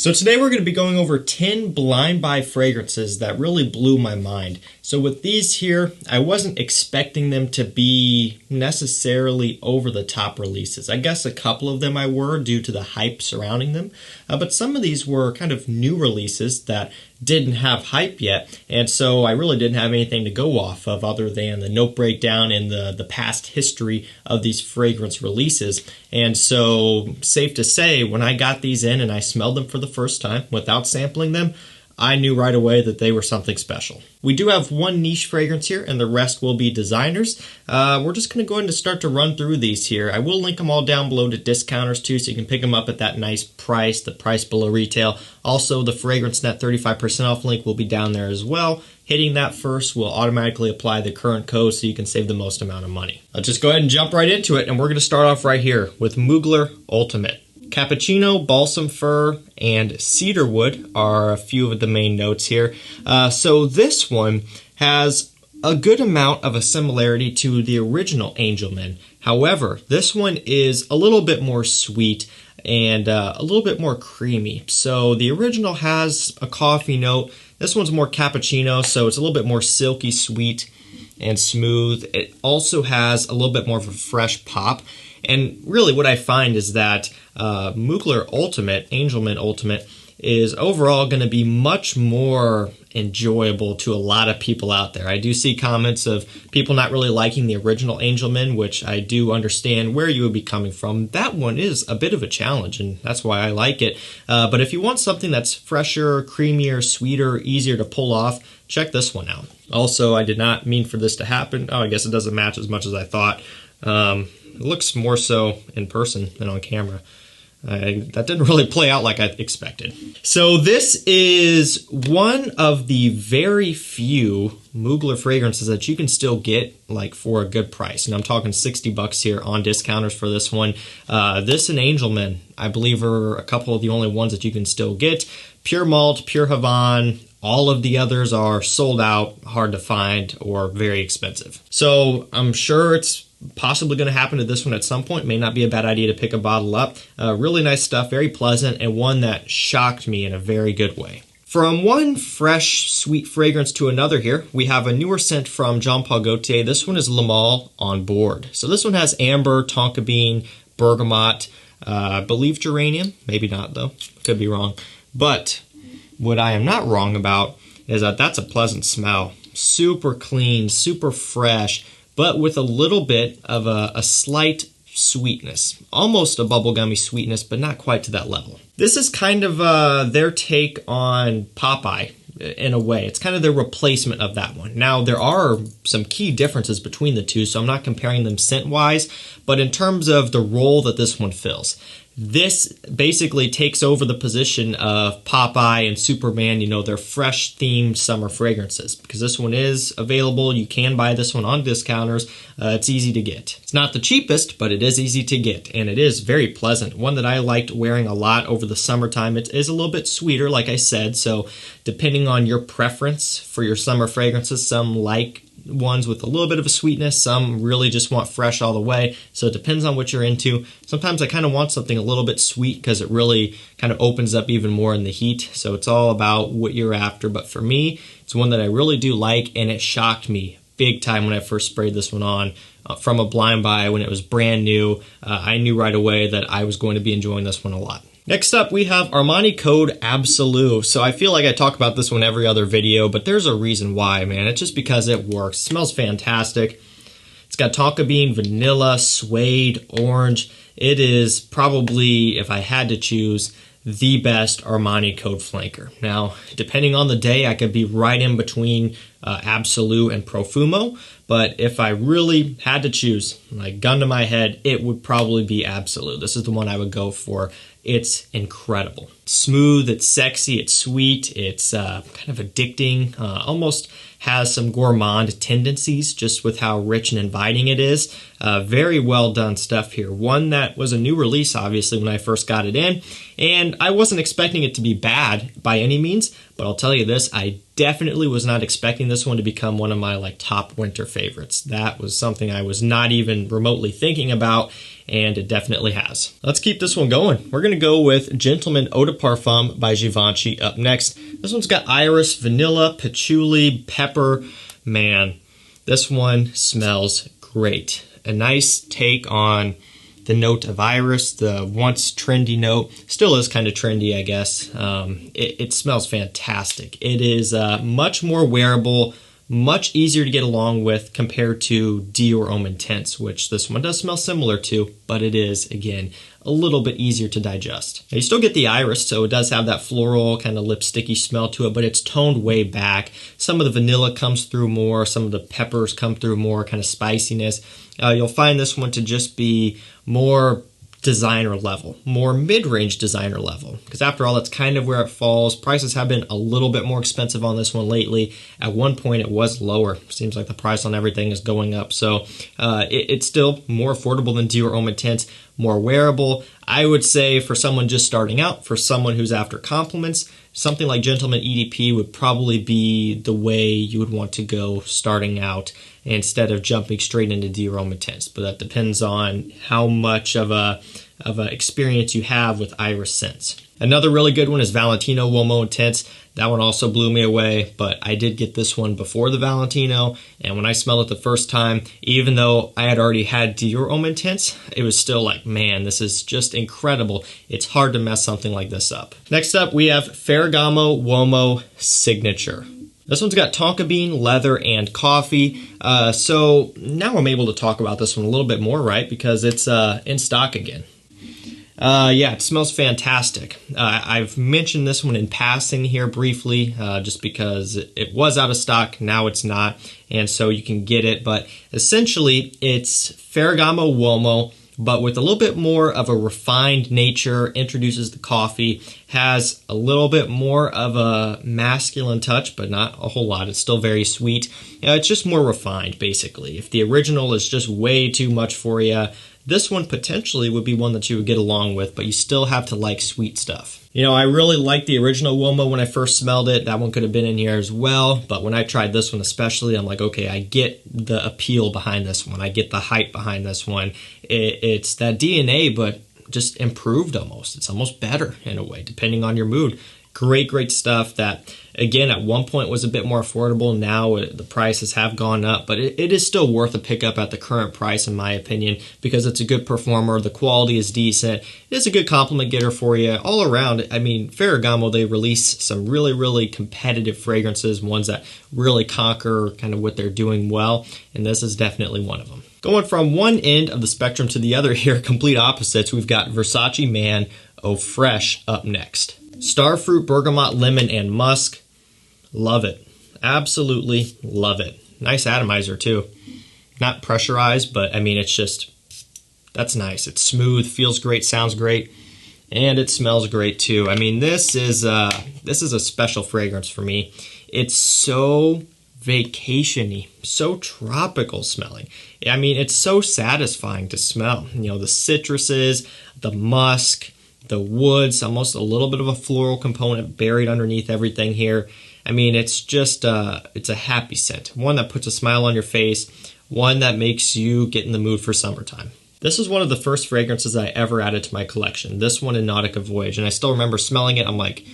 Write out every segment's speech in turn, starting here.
So today we're going to be going over 10 blind buy fragrances that really blew my mind. So with these here, I wasn't expecting them to be necessarily over the top releases. I guess a couple of them I were due to the hype surrounding them, but some of these were kind of new releases that didn't have hype yet, and so I really didn't have anything to go off of other than the note breakdown and the past history of these fragrance releases. And so, safe to say, when I got these in and I smelled them for the first time without sampling them, I knew right away that they were something special. We do have one niche fragrance here, and the rest will be designers. We're just going to go ahead and start to run through these here. I will link them all down below to discounters too, so you can pick them up at that nice price, the price below retail. Also, the Fragrance Net 35% off link will be down there as well. Hitting that first will automatically apply the current code so you can save the most amount of money. Let's just go ahead and jump right into it, and we're going to start off right here with MUGLER Ultimate. Cappuccino, balsam fir, and cedarwood are a few of the main notes here. So this one has a good amount of a similarity to the original Angelman. However, this one is a little bit more sweet and a little bit more creamy. So the original has a coffee note. This one's more cappuccino, so it's a little bit more silky sweet and smooth. It also has a little bit more of a fresh pop. And really what I find is that MUGLER Ultimate, Angelman Ultimate, is overall going to be much more enjoyable to a lot of people out there. I do see comments of people not really liking the original Angelman, which I do understand where you would be coming from. That one is a bit of a challenge, and that's why I like it. But if you want something that's fresher, creamier, sweeter, easier to pull off, check this one out. Also, I did not mean for this to happen. Oh, I guess it doesn't match as much as I thought. It looks more so in person than on camera. That didn't really play out like I expected. So this is one of the very few MUGLER fragrances that you can still get like for a good price. And I'm talking 60 bucks here on discounters for this one. This and Angelman, I believe, are a couple of the only ones that you can still get. Pure Malt, Pure Havane, all of the others are sold out, hard to find, or very expensive. So I'm sure it's possibly going to happen to this one at some point. May not be a bad idea to pick a bottle up. Really nice stuff, very pleasant, and one that shocked me in a very good way. From one fresh, sweet fragrance to another here, we have a newer scent from Jean Paul Gaultier. This one is Le Male On Board. So this one has amber, tonka bean, bergamot, I believe geranium. Maybe not though, could be wrong. But what I am not wrong about is that that's a pleasant smell. Super clean, super fresh, but with a little bit of a slight sweetness. Almost a bubblegummy sweetness, but not quite to that level. This is kind of their take on Popeye in a way. It's kind of their replacement of that one. Now, there are some key differences between the two, so I'm not comparing them scent-wise, but in terms of the role that this one fills. This basically takes over the position of Popeye and Superman, you know, their fresh themed summer fragrances. Because this one is available, you can buy this one on discounters. It's easy to get. It's not the cheapest, but it is easy to get, and it is very pleasant. One that I liked wearing a lot over the summertime. It is a little bit sweeter, like I said, so depending on your preference for your summer fragrances, some like ones with a little bit of a sweetness, some really just want fresh all the way, so it depends on what you're into. Sometimes I kind of want something a little bit sweet because it really kind of opens up even more in the heat, so it's all about what you're after. But for me, it's one that I really do like, and it shocked me big time when I first sprayed this one on from a blind buy when it was brand new. I knew right away that I was going to be enjoying this one a lot. Next up, we have Armani code ABSOLU. So I feel like I talk about this one every other video, but there's a reason why, man. It's just because it works. It smells fantastic. It's got tonka bean, vanilla, suede, orange. It is probably, if I had to choose, the best Armani code flanker. Now, depending on the day, I could be right in between ABSOLU and Profumo, but if I really had to choose, like gun to my head, it would probably be ABSOLU. This is the one I would go for. It's incredible. It's smooth, it's sexy, it's sweet, it's kind of addicting, almost has some gourmand tendencies just with how rich and inviting it is. Very well done stuff here. One that was a new release, obviously, when I first got it in, and I wasn't expecting it to be bad by any means, but I'll tell you this, I definitely was not expecting this one to become one of my like top winter favorites. That was something I was not even remotely thinking about, and it definitely has. Let's keep this one going. We're gonna go with Gentleman Eau de Parfum by Givenchy up next. This one's got iris, vanilla, patchouli, pepper. Man, this one smells great. A nice take on the note of iris, the once trendy note. Still is kind of trendy, I guess. It smells fantastic. It is much more wearable, much easier to get along with compared to Dior Homme Intense, which this one does smell similar to, but it is, again, a little bit easier to digest. Now, you still get the iris, so it does have that floral kind of lipsticky smell to it, but it's toned way back. Some of the vanilla comes through more, some of the peppers come through more, kind of spiciness. You'll find this one to just be more designer level, more mid-range designer level, because after all, that's kind of where it falls. Prices have been a little bit more expensive on this one lately. At one point it was lower. Seems like the price on everything is going up, so it's still more affordable than Dior Homme Intense, more wearable. I would say for someone just starting out, for someone who's after compliments, something like Gentleman EDP would probably be the way you would want to go starting out instead of jumping straight into Dior Homme Intense. But that depends on how much of a experience you have with iris scents. Another really good one is Valentino UOMO Intense. That one also blew me away, but I did get this one before the Valentino, and when I smelled it the first time, even though I had already had Dior Homme Intense, it was still like, man, this is just incredible. It's hard to mess something like this up. Next up, we have Ferragamo UOMO Signature. This one's got tonka bean, leather, and coffee. So now I'm able to talk about this one a little bit more, right? Because it's in stock again. Yeah, it smells fantastic. I've mentioned this one in passing here briefly, just because it was out of stock, now it's not, and so you can get it. But essentially, it's Ferragamo UOMO, but with a little bit more of a refined nature, introduces the coffee, has a little bit more of a masculine touch, but not a whole lot. It's still very sweet. It's just more refined, basically. If the original is just way too much for you, this one potentially would be one that you would get along with, but you still have to like sweet stuff. You know, I really liked the original UOMO when I first smelled it. That one could have been in here as well, but when I tried this one especially, I'm like, okay, I get the appeal behind this one. I get the hype behind this one. It's that DNA, but just improved almost. It's almost better in a way, depending on your mood. Great, great stuff that, again, at one point was a bit more affordable. Now the prices have gone up, but it is still worth a pickup at the current price, in my opinion, because it's a good performer. The quality is decent. It is a good compliment getter for you all around. I mean, Ferragamo, they release some really, really competitive fragrances, ones that really conquer kind of what they're doing well, and this is definitely one of them. Going from one end of the spectrum to the other here, complete opposites, we've got Versace Man Eau Fraiche up next. Starfruit, bergamot, lemon, and musk. Love it. Absolutely love it. Nice atomizer too. Not pressurized, but I mean, it's just, that's nice. It's smooth, feels great, sounds great, and it smells great too. I mean, this is a special fragrance for me. It's so vacation-y, so tropical smelling. I mean, it's so satisfying to smell. You know, the citruses, the musk, the woods, almost a little bit of a floral component buried underneath everything here. I mean, it's just, it's a happy scent. One that puts a smile on your face, one that makes you get in the mood for summertime. This is one of the first fragrances I ever added to my collection, this one in Nautica Voyage, and I still remember smelling it. I'm like,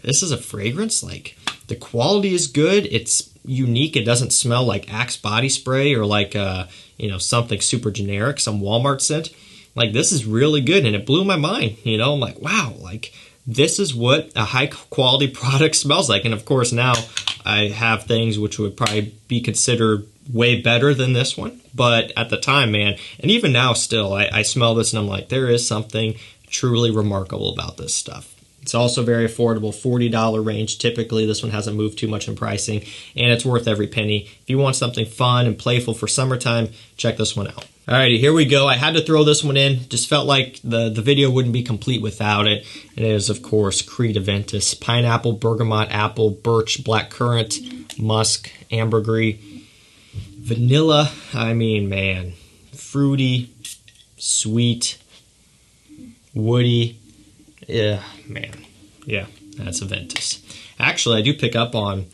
this is a fragrance? Like, the quality is good, it's unique, it doesn't smell like Axe body spray or like, you know, something super generic, some Walmart scent. Like, this is really good, and it blew my mind, you know? I'm like, wow, like, this is what a high-quality product smells like. And, of course, now I have things which would probably be considered way better than this one. But at the time, man, and even now still, I smell this, and I'm like, there is something truly remarkable about this stuff. It's also very affordable, $40 range. Typically, this one hasn't moved too much in pricing, and it's worth every penny. If you want something fun and playful for summertime, check this one out. Alrighty, here we go. I had to throw this one in. Just felt like the video wouldn't be complete without it. And it is, of course, Creed Aventus. Pineapple, bergamot, apple, birch, blackcurrant, musk, ambergris, vanilla. I mean, man, fruity, sweet, woody. Yeah, man. Yeah, that's Aventus. Actually, I do pick up on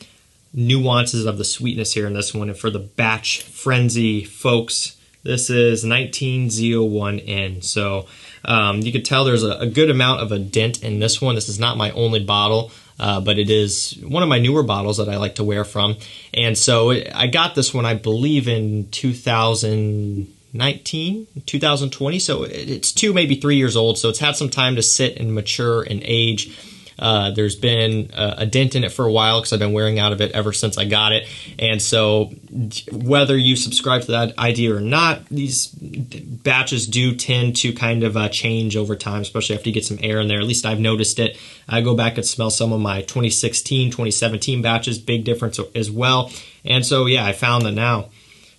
nuances of the sweetness here in this one. And for the batch frenzy folks, this is 1901N. So you could tell there's a good amount of a dent in this one. This is not my only bottle, but it is one of my newer bottles that I like to wear from. And so I got this one, I believe, in 2019, 2020. So it's 2, maybe 3 years old. So it's had some time to sit and mature and age. There's been a dent in it for a while because I've been wearing out of it ever since I got it. And so whether you subscribe to that idea or not, these batches do tend to kind of change over time, especially after you get some air in there. At least I've noticed it. I go back and smell some of my 2016, 2017 batches, big difference as well. And so, yeah, I found that now a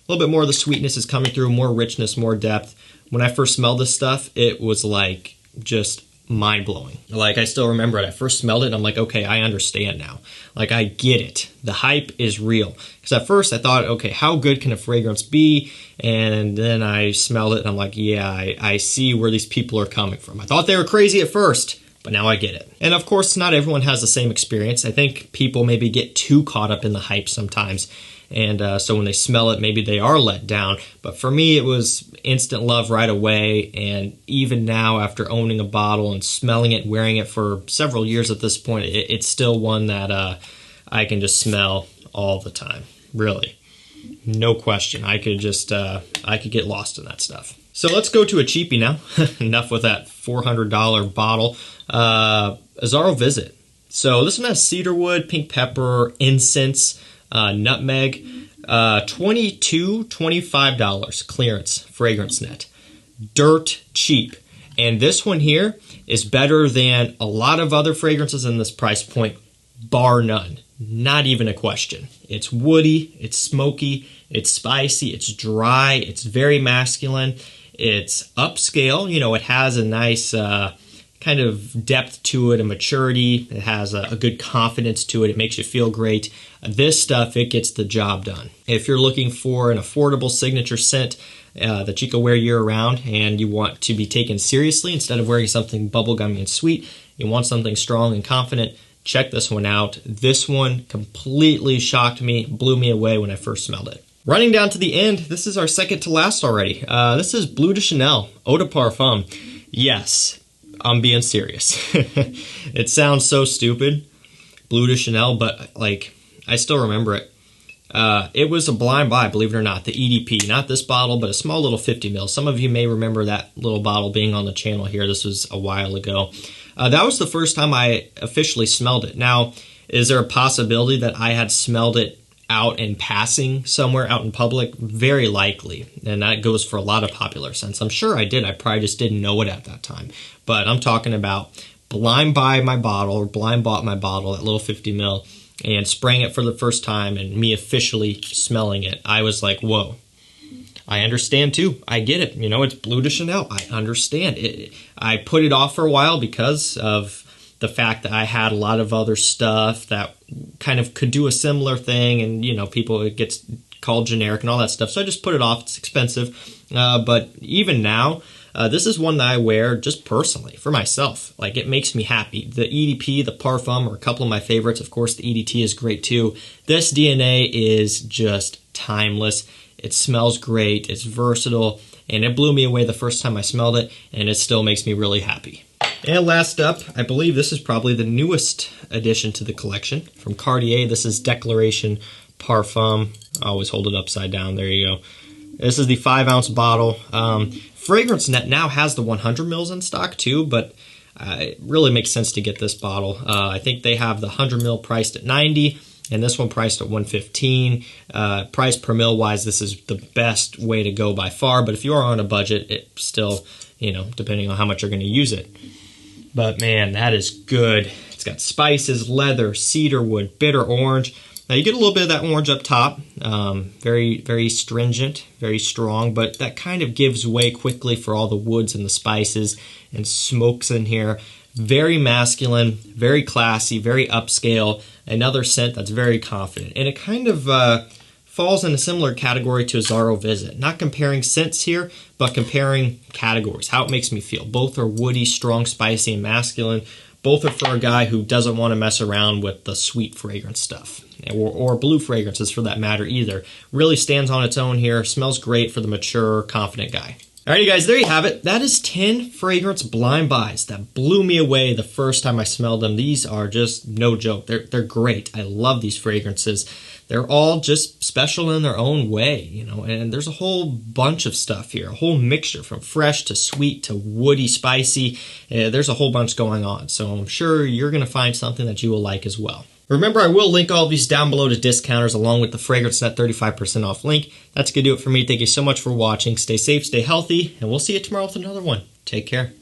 little bit more of the sweetness is coming through, more richness, more depth. When I first smelled this stuff, it was like just mind-blowing. Like, I still remember it. I first smelled it and I'm like, okay, I understand now. Like, I get it. The hype is real. Because at first I thought, okay, how good can a fragrance be? And then I smelled it and I'm like, yeah, I see where these people are coming from. I thought they were crazy at first, but now I get it. And of course, not everyone has the same experience. I think people maybe get too caught up in the hype sometimes. And so when they smell it, maybe they are let down. But for me, it was instant love right away. And even now, after owning a bottle and smelling it, wearing it for several years at this point, it's still one that I can just smell all the time. Really. No question. I could just, I could get lost in that stuff. So let's go to a cheapie now. Enough with that $400 bottle. AZZARO Visit. So this one has cedarwood, pink pepper, incense, nutmeg, $25 clearance fragrance net. Dirt cheap. And this one here is better than a lot of other fragrances in this price point, bar none. Not even a question. It's woody, it's smoky, it's spicy, it's dry, it's very masculine, it's upscale. You know, it has a nice kind of depth to it, a maturity. It has a good confidence to it. It makes you feel great. This stuff, it gets the job done. If you're looking for an affordable signature scent that you can wear year-round and you want to be taken seriously instead of wearing something bubblegummy and sweet, you want something strong and confident, check this one out. This one completely shocked me, blew me away when I first smelled it. Running down to the end, this is our second to last already. This is Bleu de Chanel, Eau de Parfum. Yes, I'm being serious. It sounds so stupid, Bleu de Chanel, but like, I still remember it. It was a blind buy, believe it or not, the EDP. Not this bottle, but a small little 50 ml. Some of you may remember that little bottle being on the channel here. This was a while ago. That was the first time I officially smelled it. Now, is there a possibility that I had smelled it out in passing somewhere out in public? Very likely. And that goes for a lot of popular scents. I'm sure I did. I probably just didn't know it at that time. But I'm talking about blind buy my bottle or blind bought my bottle, that little 50 ml, and spraying it for the first time and me officially smelling it. I was like, whoa. I understand too. I get it. You know, it's Bleu de Chanel. I understand it. I put it off for a while because of the fact that I had a lot of other stuff that kind of could do a similar thing, and you know, people, it gets called generic and all that stuff. So I just put it off. It's expensive. But even now, this is one that I wear just personally for myself. Like, it makes me happy. The EDP, the Parfum are a couple of my favorites. Of course, the EDT is great too. This DNA is just timeless. It smells great. It's versatile. And it blew me away the first time I smelled it, and it still makes me really happy. And last up, I believe this is probably the newest addition to the collection from Cartier. This is Declaration Parfum. I always hold it upside down. There you go. This is the 5-ounce bottle. Fragrance Net now has the 100 mils in stock too, but it really makes sense to get this bottle. I think they have the 100 mil priced at $90, and this one priced at $115. Price per mil wise, this is the best way to go by far. But if you are on a budget, it still, you know, depending on how much you're going to use it. But man, that is good. It's got spices, leather, cedarwood, bitter orange. Now you get a little bit of that orange up top, very, very stringent, very strong, but that kind of gives way quickly for all the woods and the spices and smokes in here. Very masculine, very classy, very upscale. Another scent that's very confident. And it kind of falls in a similar category to AZZARO Visit. Not comparing scents here, but comparing categories, how it makes me feel. Both are woody, strong, spicy, and masculine. Both are for a guy who doesn't want to mess around with the sweet fragrance stuff, or blue fragrances for that matter either. Really stands on its own here, smells great for the mature, confident guy. Alrighty guys, there you have it. That is 10 fragrance blind buys that blew me away the first time I smelled them. These are just no joke. They're great. I love these fragrances. They're all just special in their own way, you know, and there's a whole bunch of stuff here, a whole mixture from fresh to sweet to woody, spicy. There's a whole bunch going on, so I'm sure you're going to find something that you will like as well. Remember, I will link all of these down below to discounters along with the Fragrance Net 35% off link. That's going to do it for me. Thank you so much for watching. Stay safe, stay healthy, and we'll see you tomorrow with another one. Take care.